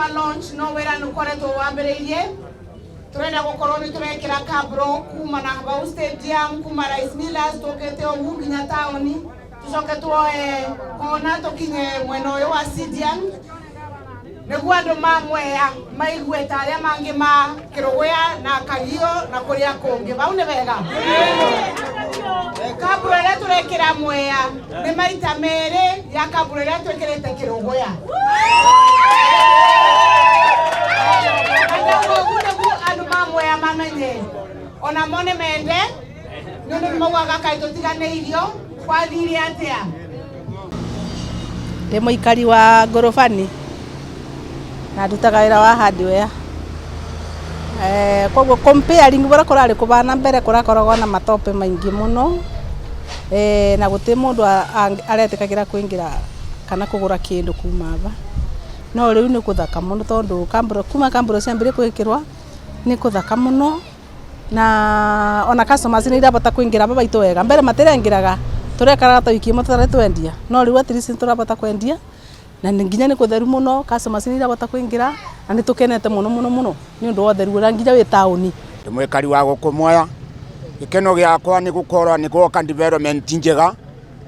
twa launch no wera nukoretwo wambiriirie turenda gukorwo ni turekira kabro kuma na Bau Stadium kuma Rice Millers tukete ogu nginya taoni tucoke tuoe kona tukinye mwena uyu wa Sidian niguo andu mamwea maigue ta aria mangi ma Kiruguya na Kagio na kuria kungi bau ni wega kabro iria turekira Mwea ni maita meri ya kabro iria twikirite Kiruguya andu mamwea mamenye ona mone mende nundu maugaga kai tutiganeirio kwathire atia ndi muikari wa Ngorofani na ndutaga wira wa hardware koguo comparing bora kurari kubana mbere kurakoragwo na matope maingi muno na guti mundu aretikagira kuingira kana kugura kindu kuma aba no riu ni kuthaka muno tondu kuma kamburo ciambire kwikirwa ni kuthaka muno na ona customers ni irabota kuingira baba itu wega mbere matirengiraga turekaraga ta wiki imwe tutare twendia no riu at least turabota kwendia na nginya ni kutheru muno customers ni irabota kuingira na ni tukenete muno ni undu wa theru ura nginya wi tauni ndi mwikari wa guku Mwea gikeno giakwa ni gukorwa ni gwoka development njega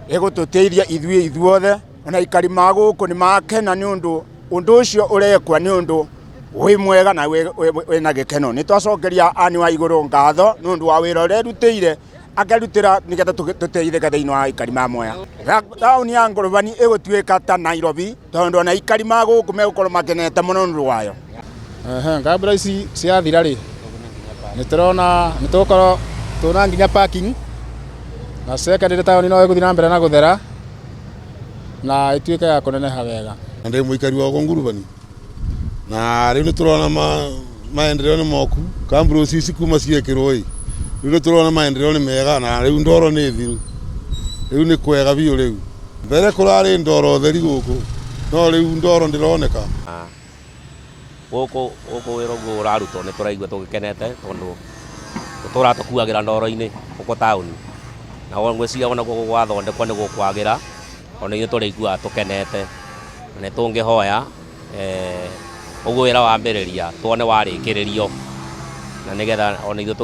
igututethia ithuothe ona ikari maguku ni makena ni undu ucio urekwa ni undu wi mwega na wina gikeno ni twacokeria ani wa iguru ngatho ni undu wa wira ure rutire akarutira nigetha tuteithike thiini wa ikari ma Mwea tauni ya Ngorofani igutuika ta Nairobi tondu ona ikari maguku megukorwo makenete muno nundu wayo ngabura ici ciathira ri niturona nitukorwo tuna nginya parking na secondary tauni no iguthi na mbere na guthera na ituike ya kuneneha wega ndi muikari wa Ngorofani na riu niturona maendeleo ni moku kamburu ici kuma ciekirwo riu turona maendeleo ni mega na riu ndoro ni thiru riu ni kwega biu riu mbere kurari ndoro theri guku no riu ndoro ndironeka guku wira guo urarutwo ni turaigua tugikenete tondu turatukuagira ndoro-ini guku tauni na ngwiciria ona guku gwathondekwo ni gukwagira ona ithuĩ tũrĩiguaga tũkenete na nĩtũngĩhoya ũguo wĩra wambĩrĩria tuone warĩkĩrĩrio na nĩgetha ona ithuĩ